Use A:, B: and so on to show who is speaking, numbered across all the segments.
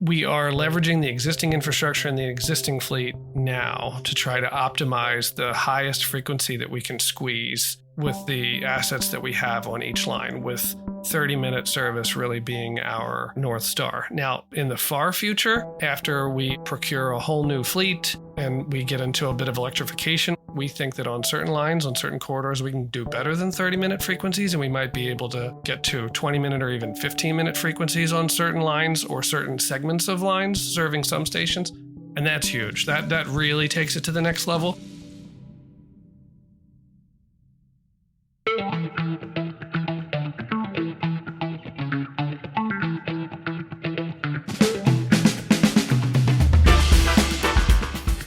A: We are leveraging the existing infrastructure and the existing fleet now to try to optimize the highest frequency that we can squeeze with the assets that we have on each line, with 30-minute service really being our North Star. Now, in the far future, after we procure a whole new fleet and we get into a bit of electrification, we think that on certain lines, on certain corridors, we can do better than 30-minute frequencies, and we might be able to get to 20-minute or even 15-minute frequencies on certain lines or certain segments of lines serving some stations. And that's huge. That really takes it to the next level.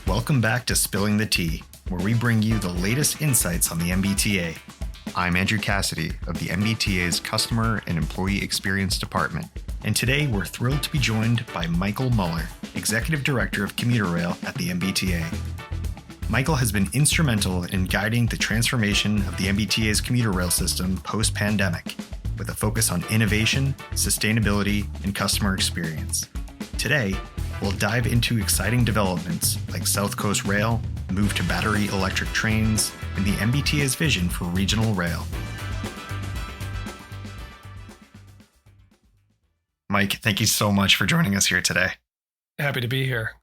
B: Welcome back to Spilling the Tea, where we bring you the latest insights on the MBTA. I'm Andrew Cassidy of the MBTA's Customer and Employee Experience Department, and today we're thrilled to be joined by Michael Muller, Executive Director of Commuter Rail at the MBTA. Michael has been instrumental in guiding the transformation of the MBTA's commuter rail system post-pandemic, with a focus on innovation, sustainability, and customer experience. Today, we'll dive into exciting developments like South Coast Rail, move to battery electric trains, and the MBTA's vision for regional rail. Mike, thank you so much for joining us here today.
A: Happy to be here.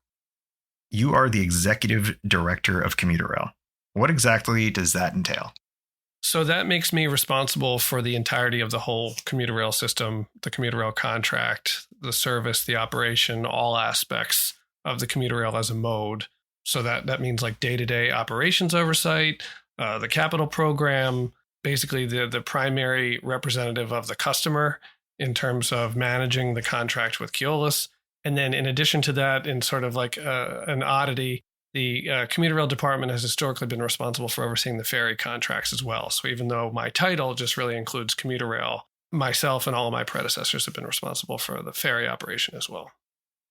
B: You are the Executive Director of Commuter Rail. What exactly does that entail?
A: So that makes me responsible for the entirety of the whole commuter rail system, the commuter rail contract, the service, the operation, all aspects of the commuter rail as a mode. So that means like day-to-day operations oversight, the capital program, basically the primary representative of the customer in terms of managing the contract with Keolis. And then in addition to that, in sort of like an oddity, the commuter rail department has historically been responsible for overseeing the ferry contracts as well. So even though my title just really includes commuter rail, myself and all of my predecessors have been responsible for the ferry operation as well.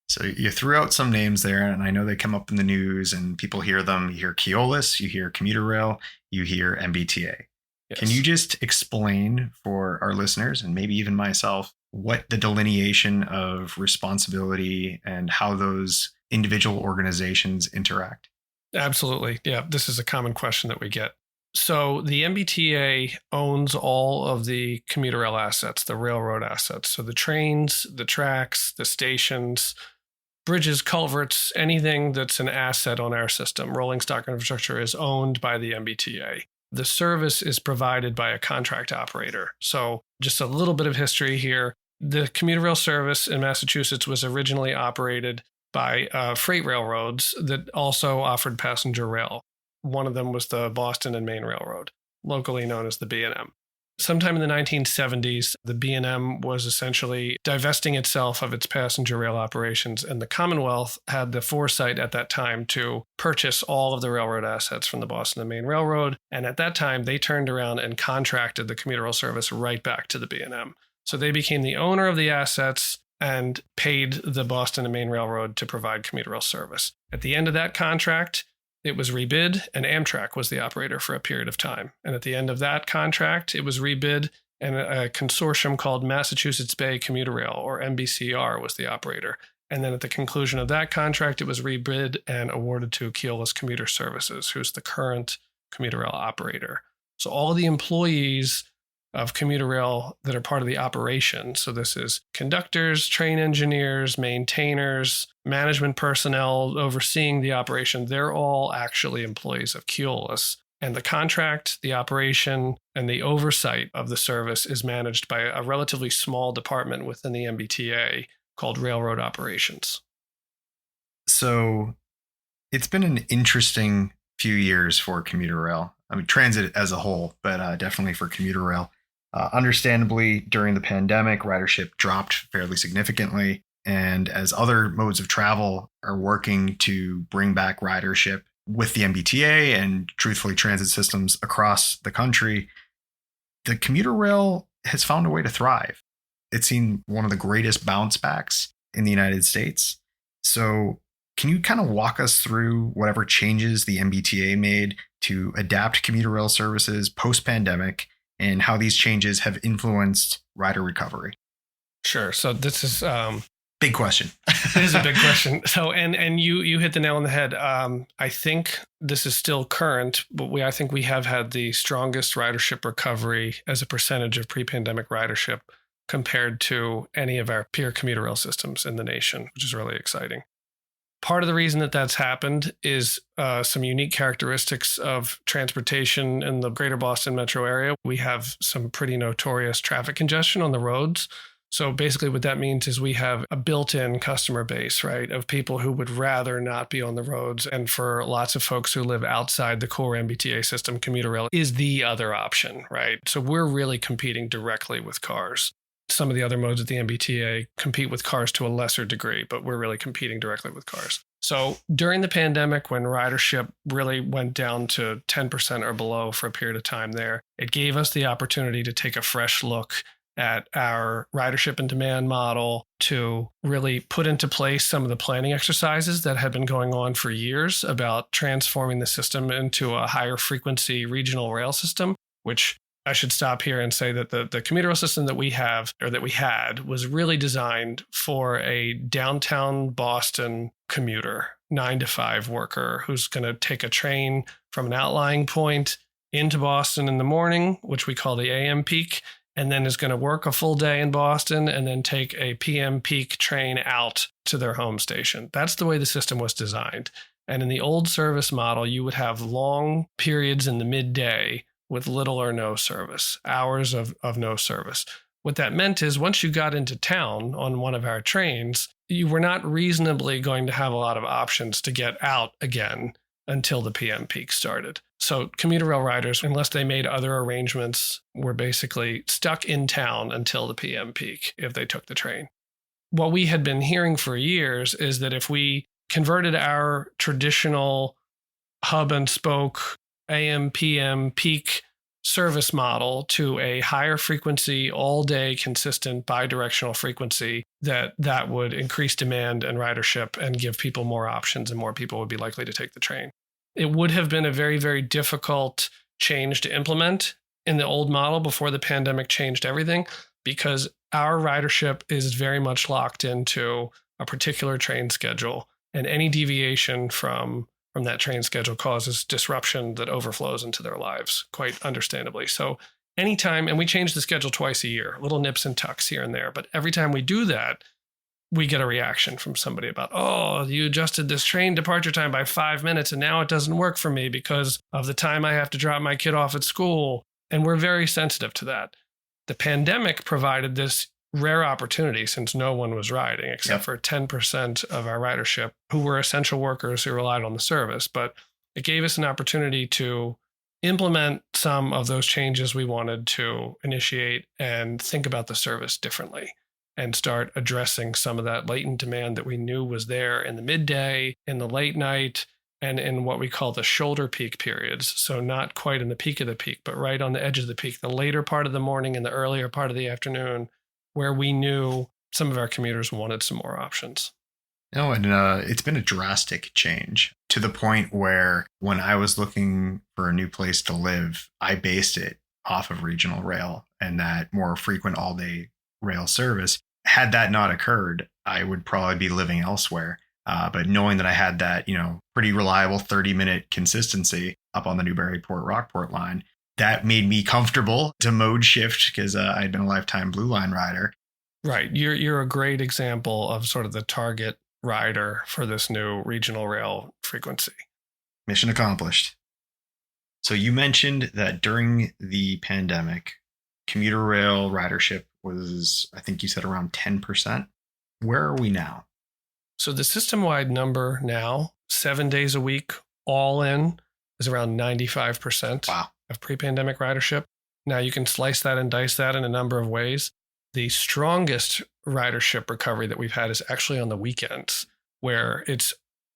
B: So you threw out some names there, and I know they come up in the news and people hear them. You hear Keolis, you hear commuter rail, you hear MBTA. Yes. Can you just explain for our listeners, and maybe even myself, what the delineation of responsibility and how those individual organizations interact?
A: Absolutely. Yeah, this is a common question that we get. So the MBTA owns all of the commuter rail assets, the railroad assets. So the trains, the tracks, the stations, bridges, culverts, anything that's an asset on our system, rolling stock infrastructure, is owned by the MBTA. The service is provided by a contract operator. So just a little bit of history here. The commuter rail service in Massachusetts was originally operated by freight railroads that also offered passenger rail. One of them was the Boston and Maine Railroad, locally known as the B&M. Sometime in the 1970s, the B&M was essentially divesting itself of its passenger rail operations, and the Commonwealth had the foresight at that time to purchase all of the railroad assets from the Boston and Maine Railroad. And at that time, they turned around and contracted the commuter rail service right back to the B&M. So they became the owner of the assets and paid the Boston and Maine Railroad to provide commuter rail service. At the end of that contract, it was rebid, and Amtrak was the operator for a period of time. And at the end of that contract, it was rebid, and a consortium called Massachusetts Bay Commuter Rail, or MBCR, was the operator. And then at the conclusion of that contract, it was rebid and awarded to Keolis Commuter Services, who's the current commuter rail operator. So all the employees of commuter rail that are part of the operation. So this is conductors, train engineers, maintainers, management personnel overseeing the operation. They're all actually employees of Keolis. And the contract, the operation, and the oversight of the service is managed by a relatively small department within the MBTA called Railroad Operations.
B: So it's been an interesting few years for commuter rail. I mean, transit as a whole, but definitely for commuter rail. Understandably, during the pandemic, ridership dropped fairly significantly. And as other modes of travel are working to bring back ridership with the MBTA and truthfully transit systems across the country, the commuter rail has found a way to thrive. It's seen one of the greatest bounce backs in the United States. So can you kind of walk us through whatever changes the MBTA made to adapt commuter rail services post-pandemic and how these changes have influenced rider recovery?
A: Sure. So this is
B: Big question.
A: It is a big question. So, and you hit the nail on the head. I think this is still current, but I think we have had the strongest ridership recovery as a percentage of pre-pandemic ridership compared to any of our peer commuter rail systems in the nation, which is really exciting. Part of the reason that that's happened is some unique characteristics of transportation in the greater Boston metro area. We have some pretty notorious traffic congestion on the roads. So basically what that means is we have a built-in customer base, right, of people who would rather not be on the roads. And for lots of folks who live outside the core MBTA system, commuter rail is the other option, right? So we're really competing directly with cars. Some of the other modes at the MBTA compete with cars to a lesser degree, but we're really competing directly with cars. So during the pandemic, when ridership really went down to 10% or below for a period of time there, it gave us the opportunity to take a fresh look at our ridership and demand model to really put into place some of the planning exercises that had been going on for years about transforming the system into a higher frequency regional rail system, which I should stop here and say that the commuter rail system that we have, or that we had, was really designed for a downtown Boston commuter, 9 to 5 worker who's going to take a train from an outlying point into Boston in the morning, which we call the AM peak, and then is going to work a full day in Boston and then take a PM peak train out to their home station. That's the way the system was designed. And in the old service model, you would have long periods in the midday with little or no service, hours of no service. What that meant is once you got into town on one of our trains, you were not reasonably going to have a lot of options to get out again until the PM peak started. So commuter rail riders, unless they made other arrangements, were basically stuck in town until the PM peak if they took the train. What we had been hearing for years is that if we converted our traditional hub and spoke AM, PM peak service model to a higher frequency, all day consistent bidirectional frequency, that would increase demand and ridership and give people more options and more people would be likely to take the train. It would have been a very, very difficult change to implement in the old model before the pandemic changed everything, because our ridership is very much locked into a particular train schedule, and any deviation from that train schedule causes disruption that overflows into their lives, quite understandably. So anytime, and we change the schedule twice a year, little nips and tucks here and there, but every time we do that, we get a reaction from somebody about, oh, you adjusted this train departure time by 5 minutes and now it doesn't work for me because of the time I have to drop my kid off at school. And we're very sensitive to that. The pandemic provided this rare opportunity, since no one was riding except for 10% of our ridership who were essential workers who relied on the service. But it gave us an opportunity to implement some of those changes we wanted to initiate and think about the service differently and start addressing some of that latent demand that we knew was there in the midday, in the late night, and in what we call the shoulder peak periods. So not quite in the peak of the peak, but right on the edge of the peak, the later part of the morning and the earlier part of the afternoon, where we knew some of our commuters wanted some more options.
B: No, and it's been a drastic change to the point where when I was looking for a new place to live, I based it off of regional rail and that more frequent all-day rail service. Had that not occurred, I would probably be living elsewhere. But knowing that I had that, pretty reliable 30-minute consistency up on the Newburyport Rockport line, that made me comfortable to mode shift because I'd been a lifetime Blue Line rider.
A: Right. You're a great example of sort of the target rider for this new regional rail frequency.
B: Mission accomplished. So you mentioned that during the pandemic, commuter rail ridership was, I think you said, around 10%. Where are we now?
A: So the system-wide number now, 7 days a week, all in, is around 95%.
B: Wow.
A: Of pre-pandemic ridership. Now you can slice that and dice that in a number of ways. The strongest ridership recovery that we've had is actually on the weekends, where it's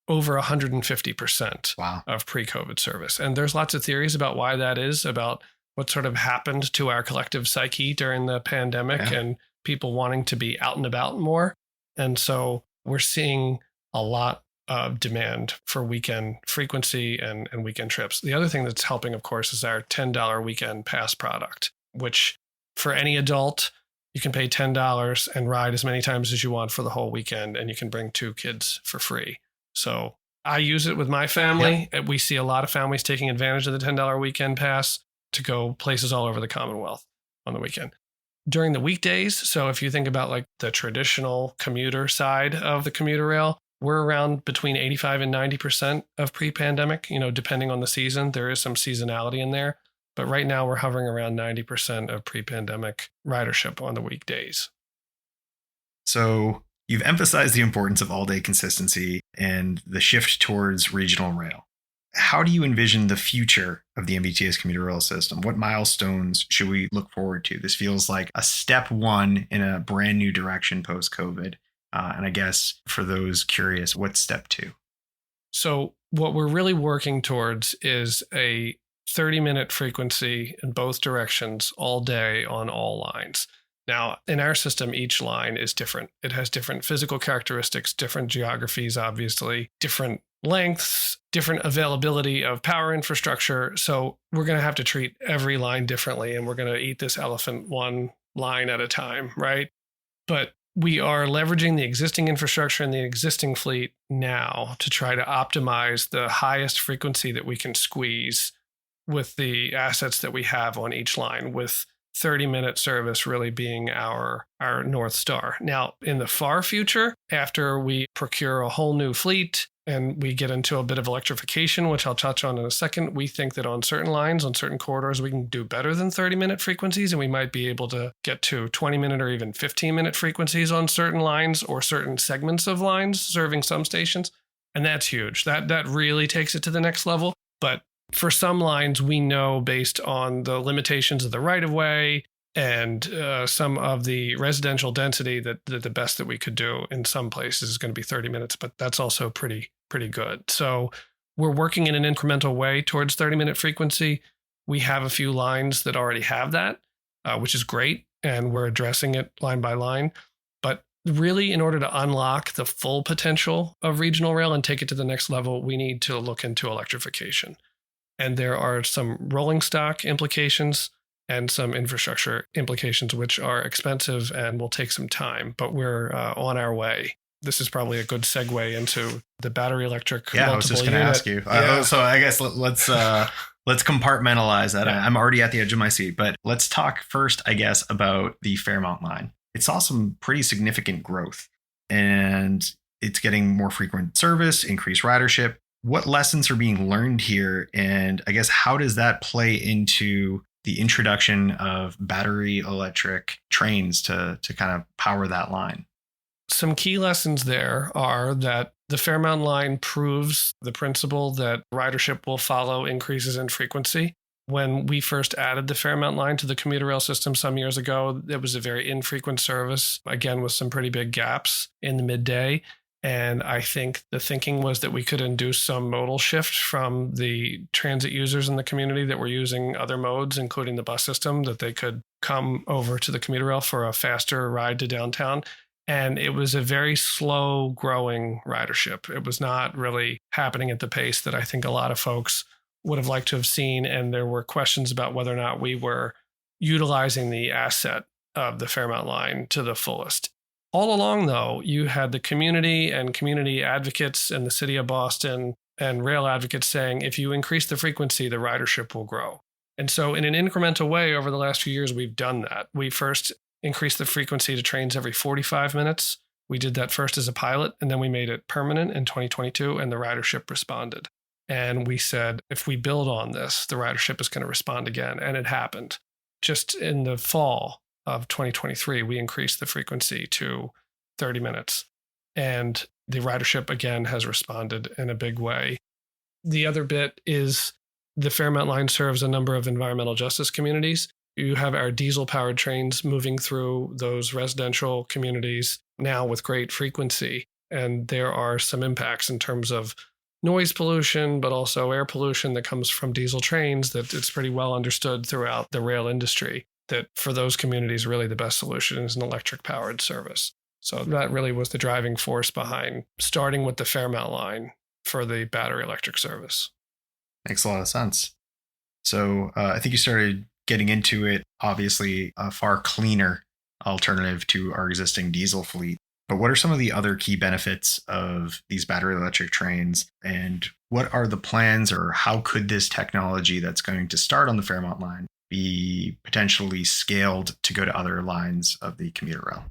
A: over 150% of pre-COVID service. And there's lots of theories about why that is, about what sort of happened to our collective psyche during the pandemic and people wanting to be out and about more. And so we're seeing a lot of demand for weekend frequency and weekend trips. The other thing that's helping, of course, is our $10 weekend pass product, which for any adult You can pay $10 and ride as many times as you want for the whole weekend, and you can bring 2 kids for free. So I use it with my family. Yep. We see a lot of families taking advantage of the $10 weekend pass to go places all over the Commonwealth on the weekend. During the weekdays, so if you think about like the traditional commuter side of the commuter rail, we're around between 85 and 90% of pre-pandemic, depending on the season. There is some seasonality in there. But right now we're hovering around 90% of pre-pandemic ridership on the weekdays.
B: So you've emphasized the importance of all-day consistency and the shift towards regional rail. How do you envision the future of the MBTA's commuter rail system? What milestones should we look forward to? This feels like a step one in a brand new direction post-COVID. And I guess for those curious, what's step 2?
A: So what we're really working towards is a 30-minute frequency in both directions all day on all lines. Now, in our system, each line is different. It has different physical characteristics, different geographies, obviously, different lengths, different availability of power infrastructure. So we're going to have to treat every line differently, and we're going to eat this elephant one line at a time, right? But we are leveraging the existing infrastructure and the existing fleet now to try to optimize the highest frequency that we can squeeze with the assets that we have on each line, with 30-minute service really being our North Star. Now, in the far future, after we procure a whole new fleet and we get into a bit of electrification, which I'll touch on in a second, we think that on certain lines, on certain corridors, we can do better than 30-minute frequencies, and we might be able to get to 20-minute or even 15-minute frequencies on certain lines or certain segments of lines serving some stations. And that's huge. That really takes it to the next level. But for some lines, we know based on the limitations of the right-of-way and some of the residential density that the best that we could do in some places is going to be 30 minutes, but that's also pretty good. So we're working in an incremental way towards 30-minute frequency. We have a few lines that already have that, which is great, and we're addressing it line by line. But really, in order to unlock the full potential of regional rail and take it to the next level, we need to look into electrification. And there are some rolling stock implications and some infrastructure implications, which are expensive and will take some time, but we're on our way. This is probably a good segue into the battery electric.
B: Yeah, I was just going to ask you. So I guess let's compartmentalize that. Yeah. I'm already at the edge of my seat, but let's talk first, I guess, about the Fairmount line. It saw some pretty significant growth, and it's getting more frequent service, increased ridership. What lessons are being learned here? And I guess, how does that play into the introduction of battery electric trains to kind of power that line?
A: Some key lessons there are that the Fairmount line proves the principle that ridership will follow increases in frequency. When we first added the Fairmount line to the commuter rail system some years ago, it was a very infrequent service, again, with some pretty big gaps in the midday. And I think the thinking was that we could induce some modal shift from the transit users in the community that were using other modes, including the bus system, that they could come over to the commuter rail for a faster ride to downtown. And it was a very slow growing ridership. It was not really happening at the pace that I think a lot of folks would have liked to have seen. And there were questions about whether or not we were utilizing the asset of the Fairmount line to the fullest. All along, though, you had the community and community advocates in the city of Boston and rail advocates saying, if you increase the frequency, the ridership will grow. And so in an incremental way, over the last few years, we've done that. We first increased the frequency to trains every 45 minutes. We did that first as a pilot, and then we made it permanent in 2022, and the ridership responded. And we said, if we build on this, the ridership is going to respond again. And it happened. Just in the fall of 2023, we increased the frequency to 30 minutes. And the ridership, again, has responded in a big way. The other bit is the Fairmount line serves a number of environmental justice communities. You have our diesel-powered trains moving through those residential communities now with great frequency. And there are some impacts in terms of noise pollution, but also air pollution that comes from diesel trains that it's pretty well understood throughout the rail industry that for those communities, really the best solution is an electric-powered service. So that really was the driving force behind starting with the Fairmount line for the battery electric service.
B: Makes a lot of sense. So I think you started getting into it, obviously, a far cleaner alternative to our existing diesel fleet. But what are some of the other key benefits of these battery electric trains? And what are the plans, or how could this technology that's going to start on the Fairmont line be potentially scaled to go to other lines of the commuter rail?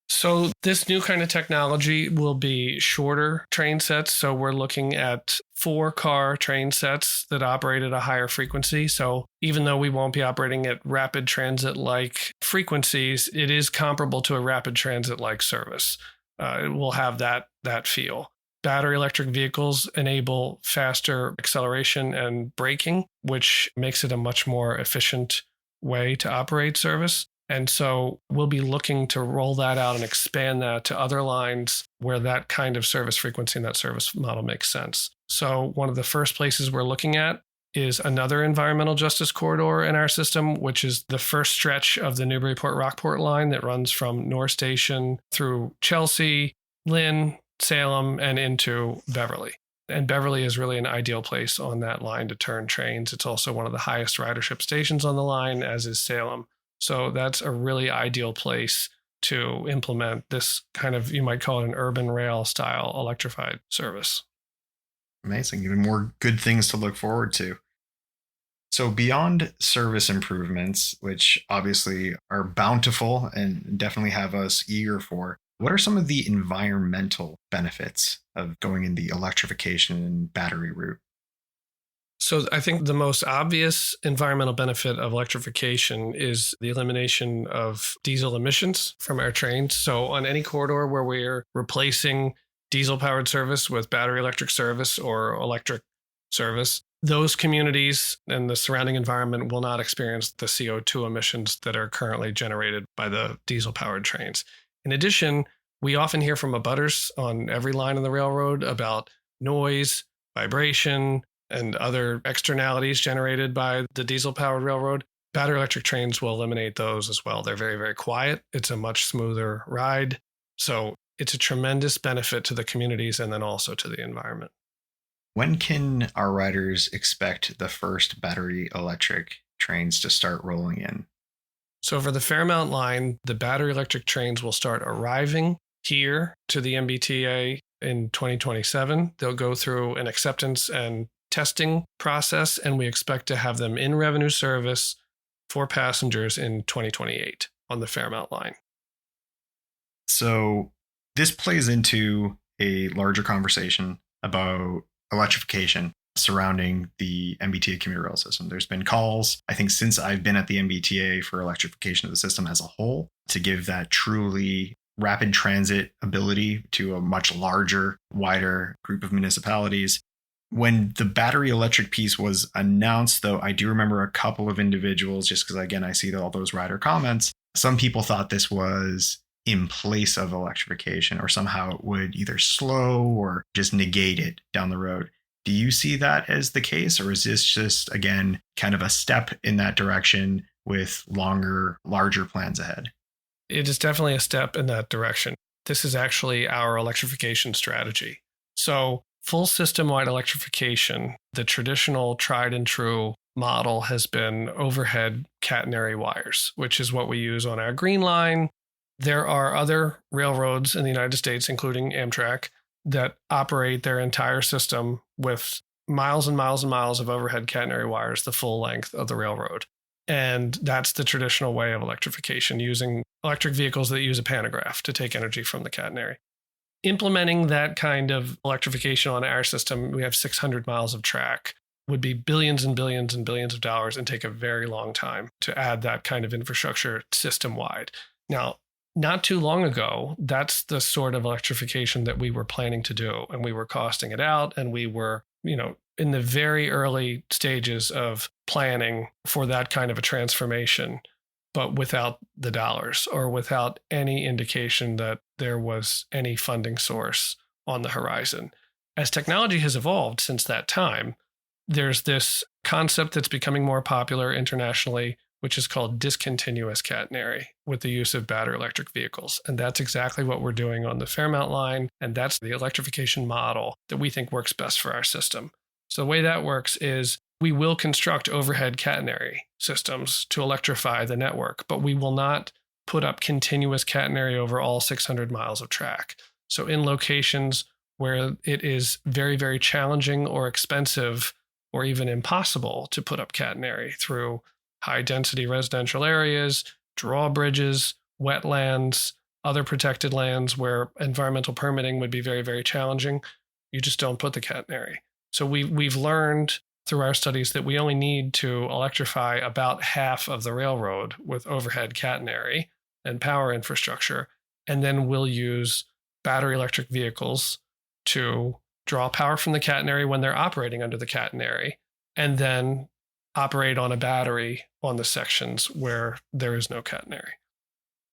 A: So this new kind of technology will be shorter train sets. So we're looking at 4-car train sets that operate at a higher frequency. So even though we won't be operating at rapid transit-like frequencies, it is comparable to a rapid transit-like service. It will have that feel. Battery electric vehicles enable faster acceleration and braking, which makes it a much more efficient way to operate service. And so we'll be looking to roll that out and expand that to other lines where that kind of service frequency and that service model makes sense. So one of the first places we're looking at is another environmental justice corridor in our system, which is the first stretch of the Newburyport-Rockport line that runs from North Station through Chelsea, Lynn, Salem, and into Beverly. And Beverly is really an ideal place on that line to turn trains. It's also one of the highest ridership stations on the line, as is Salem. So that's a really ideal place to implement this kind of, you might call it an urban rail style electrified service.
B: Amazing. Even more good things to look forward to. So beyond service improvements, which obviously are bountiful and definitely have us eager for, what are some of the environmental benefits of going in the electrification and battery route?
A: So I think the most obvious environmental benefit of electrification is the elimination of diesel emissions from our trains. So on any corridor where we're replacing diesel-powered service with battery electric service or electric service, those communities and the surrounding environment will not experience the CO2 emissions that are currently generated by the diesel-powered trains. In addition, we often hear from abutters on every line on the railroad about noise, vibration, and other externalities generated by the diesel-powered railroad. Battery electric trains will eliminate those as well. They're very, very quiet. It's a much smoother ride. So it's a tremendous benefit to the communities and then also to the environment.
B: When can our riders expect the first battery electric trains to start rolling in?
A: So for the Fairmount line, the battery electric trains will start arriving here to the MBTA in 2027. They'll go through an acceptance and testing process, and we expect to have them in revenue service for passengers in 2028 on the Fairmount line.
B: So this plays into a larger conversation about electrification surrounding the MBTA commuter rail system. There's been calls, I think, since I've been at the MBTA for electrification of the system as a whole to give that truly rapid transit ability to a much larger, wider group of municipalities. When the battery electric piece was announced, though, I do remember a couple of individuals, just because, again, I see all those rider comments. Some people thought this was in place of electrification, or somehow it would either slow or just negate it down the road. Do you see that as the case, or is this just, again, kind of a step in that direction with longer, larger plans ahead?
A: It is definitely a step in that direction. This is actually our electrification strategy. So full system-wide electrification, the traditional tried and true model has been overhead catenary wires, which is what we use on our Green Line. There are other railroads in the United States, including Amtrak, that operate their entire system with miles and miles and miles of overhead catenary wires, the full length of the railroad. And that's the traditional way of electrification, using electric vehicles that use a pantograph to take energy from the catenary. Implementing that kind of electrification on our system, we have 600 miles of track, would be billions and billions and billions of dollars and take a very long time to add that kind of infrastructure system-wide. Now, not too long ago, that's the sort of electrification that we were planning to do, and we were costing it out, and we were, in the very early stages of planning for that kind of a transformation, but without the dollars or without any indication that there was any funding source on the horizon. As technology has evolved since that time, there's this concept that's becoming more popular internationally, which is called discontinuous catenary with the use of battery electric vehicles. And that's exactly what we're doing on the Fairmount line. And that's the electrification model that we think works best for our system. So the way that works is we will construct overhead catenary systems to electrify the network, but we will not put up continuous catenary over all 600 miles of track. So in locations where it is very, very challenging or expensive or even impossible to put up catenary through high density residential areas, drawbridges, wetlands, other protected lands where environmental permitting would be very, very challenging, you just don't put the catenary. So we've learned through our studies that we only need to electrify about half of the railroad with overhead catenary and power infrastructure. And then we'll use battery electric vehicles to draw power from the catenary when they're operating under the catenary, and then operate on a battery on the sections where there is no catenary.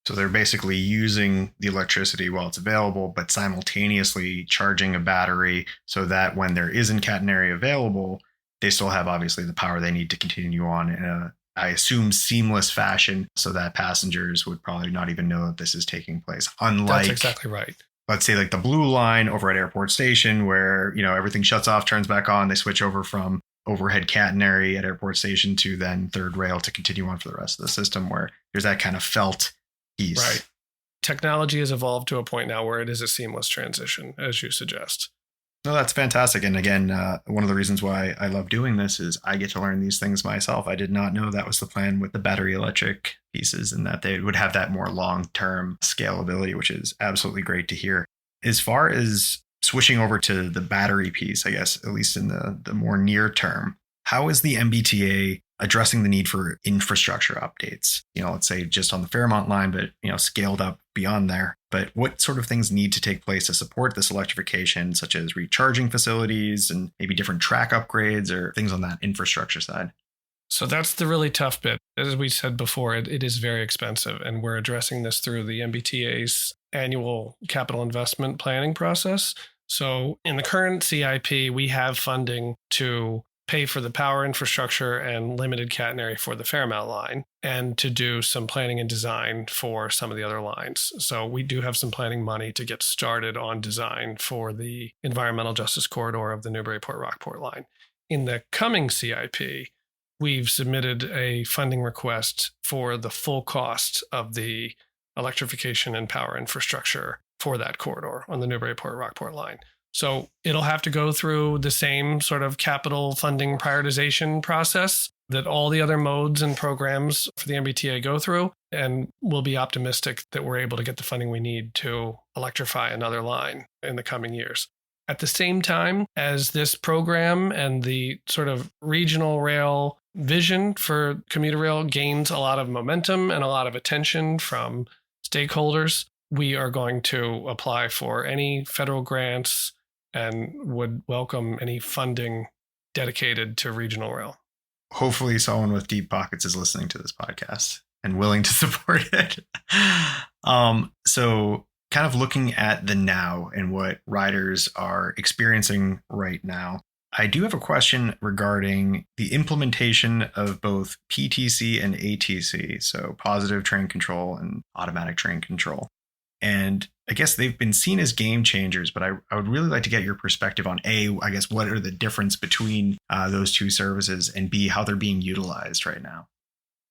B: So they're basically using the electricity while it's available, but simultaneously charging a battery so that when there isn't catenary available, they still have obviously the power they need to continue on in a, I assume, seamless fashion so that passengers would probably not even know that this is taking place. Unlike,
A: that's exactly right.
B: Let's say like the blue line over at Airport Station where, everything shuts off, turns back on, they switch over from overhead catenary at Airport Station to then third rail to continue on for the rest of the system, where there's that kind of felt piece.
A: Right. Technology has evolved to a point now where it is a seamless transition, as you suggest.
B: No, that's fantastic. And again, one of the reasons why I love doing this is I get to learn these things myself. I did not know that was the plan with the battery electric pieces and that they would have that more long-term scalability, which is absolutely great to hear. As far as switching over to the battery piece, I guess, at least in the more near term, how is the MBTA addressing the need for infrastructure updates? Let's say just on the Fairmont line, but, scaled up beyond there. But what sort of things need to take place to support this electrification, such as recharging facilities and maybe different track upgrades or things on that infrastructure side?
A: So that's the really tough bit. As we said before, it is very expensive, and we're addressing this through the MBTA's annual capital investment planning process. So in the current CIP, we have funding to pay for the power infrastructure and limited catenary for the Fairmount line, and to do some planning and design for some of the other lines. So we do have some planning money to get started on design for the environmental justice corridor of the Newburyport-Rockport line. In the coming CIP, we've submitted a funding request for the full cost of the electrification and power infrastructure for that corridor on the Newburyport-Rockport line. So it'll have to go through the same sort of capital funding prioritization process that all the other modes and programs for the MBTA go through. And we'll be optimistic that we're able to get the funding we need to electrify another line in the coming years. At the same time as this program and the sort of regional rail vision for commuter rail gains a lot of momentum and a lot of attention from stakeholders, we are going to apply for any federal grants and would welcome any funding dedicated to regional rail.
B: Hopefully someone with deep pockets is listening to this podcast and willing to support it. So kind of looking at the now and what riders are experiencing right now, I do have a question regarding the implementation of both PTC and ATC, so positive train control and automatic train control. And I guess they've been seen as game changers, but I would really like to get your perspective on A, I guess, what are the difference between those two services, and B, how they're being utilized right now.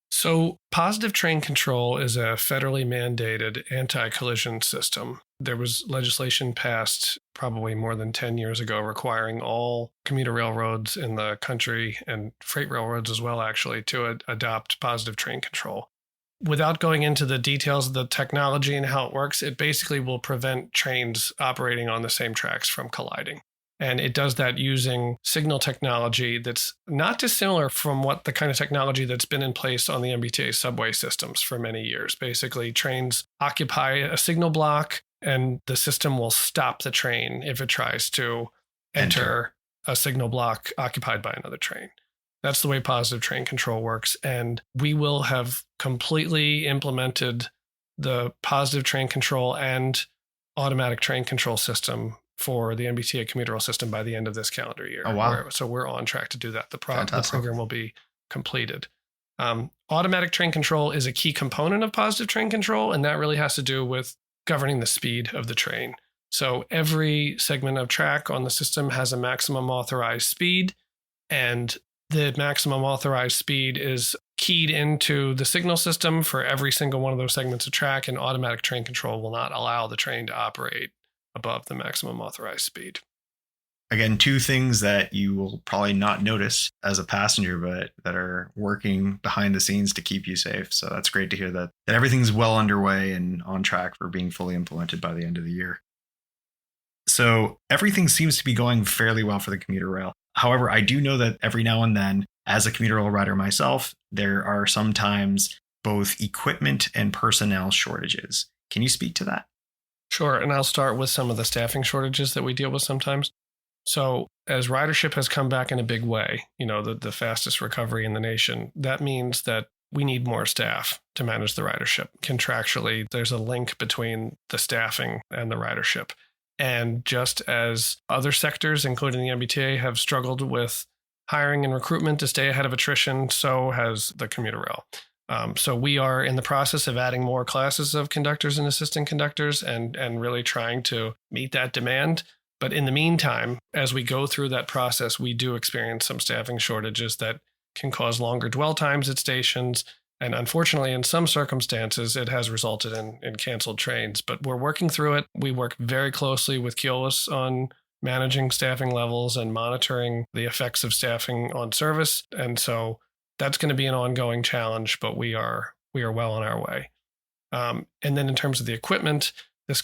A: So positive train control is a federally mandated anti-collision system. There was legislation passed probably more than 10 years ago requiring all commuter railroads in the country, and freight railroads as well, actually, to adopt positive train control. Without going into the details of the technology and how it works, it basically will prevent trains operating on the same tracks from colliding. And it does that using signal technology that's not dissimilar from what the kind of technology that's been in place on the MBTA subway systems for many years. Basically, trains occupy a signal block, and the system will stop the train if it tries to enter a signal block occupied by another train. That's the way positive train control works. And we will have completely implemented the positive train control and automatic train control system for the MBTA commuter rail system by the end of this calendar year.
B: Oh, wow.
A: So we're on track to do that. The program will be completed. Automatic train control is a key component of positive train control, and that really has to do with governing the speed of the train. So every segment of track on the system has a maximum authorized speed, and the maximum authorized speed is keyed into the signal system for every single one of those segments of track, and automatic train control will not allow the train to operate above the maximum authorized speed.
B: Again, two things that you will probably not notice as a passenger, but that are working behind the scenes to keep you safe. So that's great to hear that everything's well underway and on track for being fully implemented by the end of the year. So everything seems to be going fairly well for the commuter rail. However, I do know that every now and then, as a commuter rail rider myself, there are sometimes both equipment and personnel shortages. Can you speak to that?
A: Sure. And I'll start with some of the staffing shortages that we deal with sometimes. So as ridership has come back in a big way, the fastest recovery in the nation, that means that we need more staff to manage the ridership. Contractually, there's a link between the staffing and the ridership. And just as other sectors, including the MBTA, have struggled with hiring and recruitment to stay ahead of attrition, so has the commuter rail. So we are in the process of adding more classes of conductors and assistant conductors and really trying to meet that demand. But in the meantime, as we go through that process, we do experience some staffing shortages that can cause longer dwell times at stations. And unfortunately, in some circumstances, it has resulted in canceled trains. But we're working through it. We work very closely with Keolis on managing staffing levels and monitoring the effects of staffing on service. And so that's going to be an ongoing challenge, but we are well on our way. And then in terms of the equipment,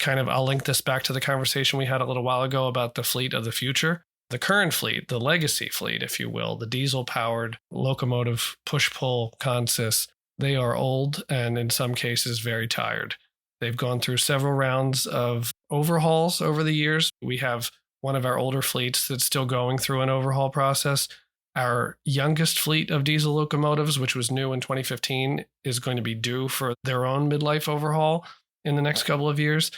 A: I'll link this back to the conversation we had a little while ago about the fleet of the future. The current fleet, the legacy fleet, if you will, the diesel-powered locomotive push-pull consists, they are old and in some cases very tired. They've gone through several rounds of overhauls over the years. We have one of our older fleets that's still going through an overhaul process. Our youngest fleet of diesel locomotives, which was new in 2015, is going to be due for their own midlife overhaul in the next couple of years.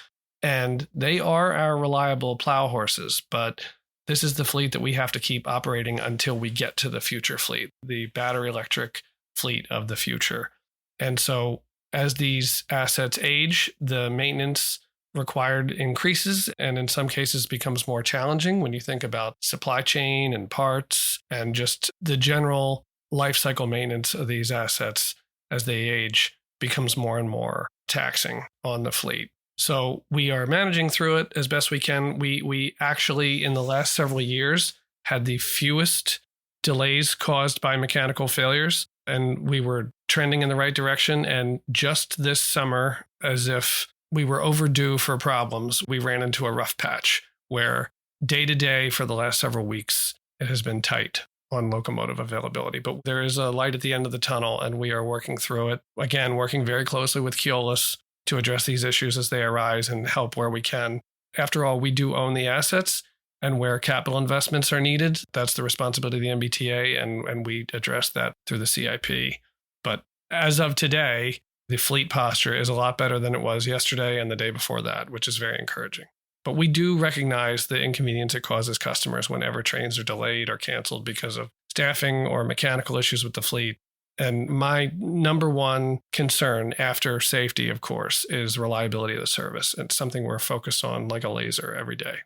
A: And they are our reliable plow horses, but this is the fleet that we have to keep operating until we get to the future fleet, the battery electric fleet of the future. And so as these assets age, the maintenance required increases and in some cases becomes more challenging when you think about supply chain and parts and just the general life cycle maintenance of these assets as they age becomes more and more taxing on the fleet. So we are managing through it as best we can. We actually, in the last several years, had the fewest delays caused by mechanical failures, and we were trending in the right direction. And just this summer, as if we were overdue for problems, we ran into a rough patch where day to day for the last several weeks, it has been tight on locomotive availability. But there is a light at the end of the tunnel, and we are working through it. Again, working very closely with Keolis to address these issues as they arise and help where we can. After all, we do own the assets, and where capital investments are needed, that's the responsibility of the MBTA, and we address that through the CIP. But as of today, the fleet posture is a lot better than it was yesterday and the day before that, which is very encouraging. But we do recognize the inconvenience it causes customers whenever trains are delayed or canceled because of staffing or mechanical issues with the fleet. And my number one concern after safety, of course, is reliability of the service. It's something we're focused on like a laser every day.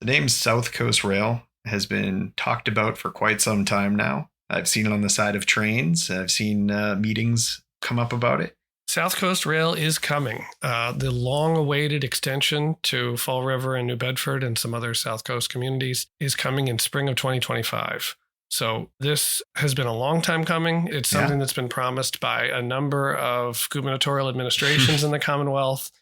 B: The name South Coast Rail has been talked about for quite some time now. I've seen it on the side of trains. I've seen meetings come up about it.
A: South Coast Rail is coming. The long-awaited extension to Fall River and New Bedford and some other South Coast communities is coming in spring of 2025. So this has been a long time coming. It's something that's been promised by a number of gubernatorial administrations in the Commonwealth,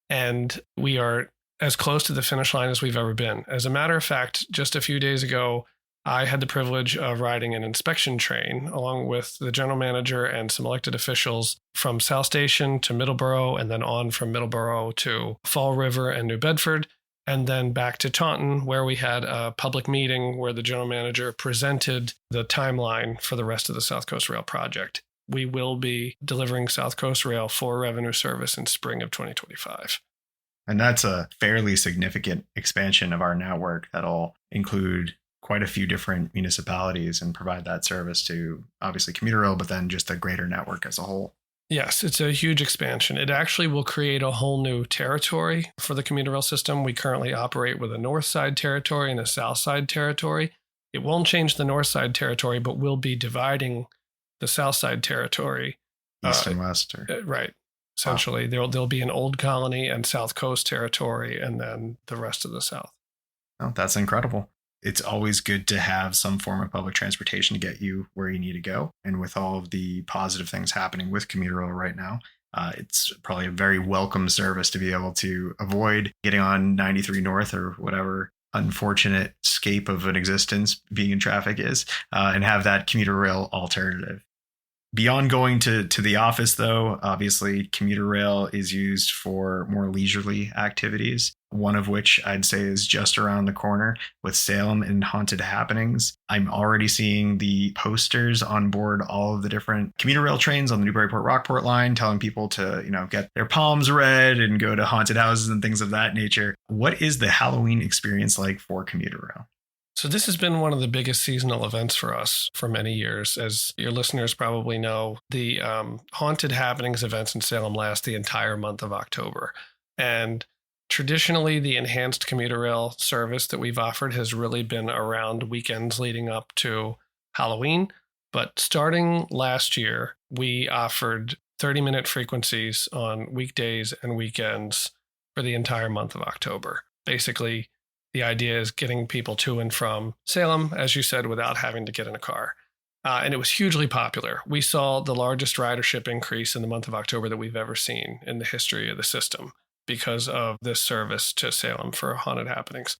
A: and we are as close to the finish line as we've ever been. As a matter of fact, just a few days ago, I had the privilege of riding an inspection train along with the general manager and some elected officials from South Station to Middleborough, and then on from Middleborough to Fall River and New Bedford, and then back to Taunton, where we had a public meeting where the general manager presented the timeline for the rest of the South Coast Rail project. We will be delivering South Coast Rail for revenue service in spring of 2025.
B: And that's a fairly significant expansion of our network that'll include quite a few different municipalities and provide that service to obviously commuter rail, but then just the greater network as a whole.
A: Yes, it's a huge expansion. It actually will create a whole new territory for the commuter rail system. We currently operate with a north side territory and a south side territory. It won't change the north side territory, but we'll be dividing the South Side territory.
B: East and West.
A: Right. Essentially, there'll be an Old Colony and South Coast territory, and then the rest of the South.
B: Oh, that's incredible. It's always good to have some form of public transportation to get you where you need to go. And with all of the positive things happening with Commuter Rail right now, it's probably a very welcome service to be able to avoid getting on 93 North or whatever unfortunate scape of an existence being in traffic is, and have that Commuter Rail alternative. Beyond going to the office, though, obviously Commuter Rail is used for more leisurely activities, one of which I'd say is just around the corner with Salem and Haunted Happenings. I'm already seeing the posters on board all of the different Commuter Rail trains on the Newburyport-Rockport line telling people to, get their palms read and go to haunted houses and things of that nature. What is the Halloween experience like for Commuter Rail?
A: So this has been one of the biggest seasonal events for us for many years. As your listeners probably know, the Haunted Happenings events in Salem last the entire month of October. And traditionally, the enhanced Commuter Rail service that we've offered has really been around weekends leading up to Halloween. But starting last year, we offered 30-minute frequencies on weekdays and weekends for the entire month of October. Basically, the idea is getting people to and from Salem, as you said, without having to get in a car. And it was hugely popular. We saw the largest ridership increase in the month of October that we've ever seen in the history of the system because of this service to Salem for Haunted Happenings.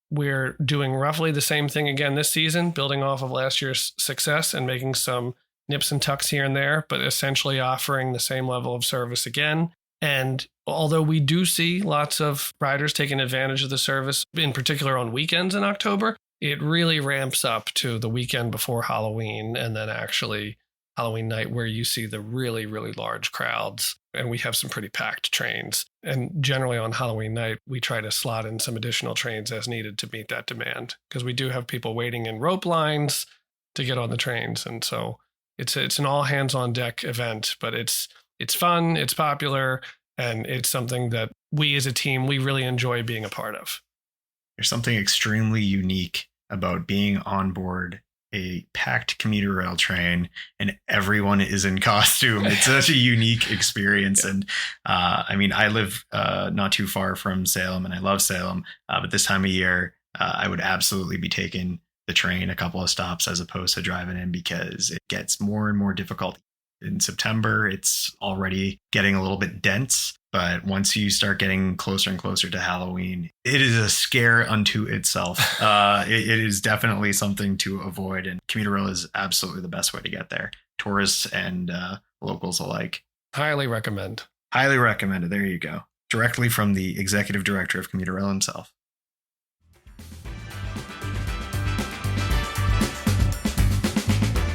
A: We're doing roughly the same thing again this season, building off of last year's success and making some nips and tucks here and there, but essentially offering the same level of service again. And although we do see lots of riders taking advantage of the service, in particular on weekends in October, it really ramps up to the weekend before Halloween and then actually Halloween night where you see the really, really large crowds. And we have some pretty packed trains. And generally on Halloween night, we try to slot in some additional trains as needed to meet that demand because we do have people waiting in rope lines to get on the trains. And so it's an all hands on deck event, but it's fun, it's popular, and it's something that we as a team, we really enjoy being a part of.
B: There's something extremely unique about being on board a packed commuter rail train and everyone is in costume. It's such a unique experience. Yeah. And I live not too far from Salem and I love Salem, but this time of year, I would absolutely be taking the train a couple of stops as opposed to driving in because it gets more and more difficult. In September, it's already getting a little bit dense, but once you start getting closer and closer to Halloween, it is a scare unto itself. It is definitely something to avoid, and commuter rail is absolutely the best way to get there. Tourists and locals alike.
A: Highly recommend.
B: Highly recommended. There you go. Directly from the executive director of Commuter Rail himself.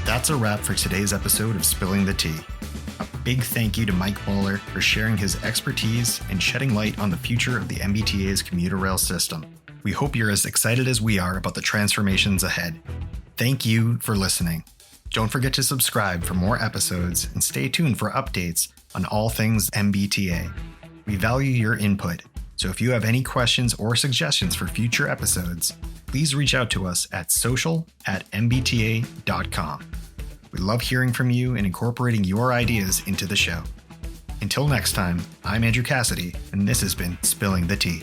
B: That's a wrap for today's episode of Spilling the Tea. A big thank you to Mike Muller for sharing his expertise and shedding light on the future of the MBTA's commuter rail system. We hope you're as excited as we are about the transformations ahead. Thank you for listening. Don't forget to subscribe for more episodes and stay tuned for updates on all things MBTA. We value your input, so if you have any questions or suggestions for future episodes, please reach out to us at social@mbta.com. We love hearing from you and incorporating your ideas into the show. Until next time, I'm Andrew Cassidy, and this has been Spilling the Tea.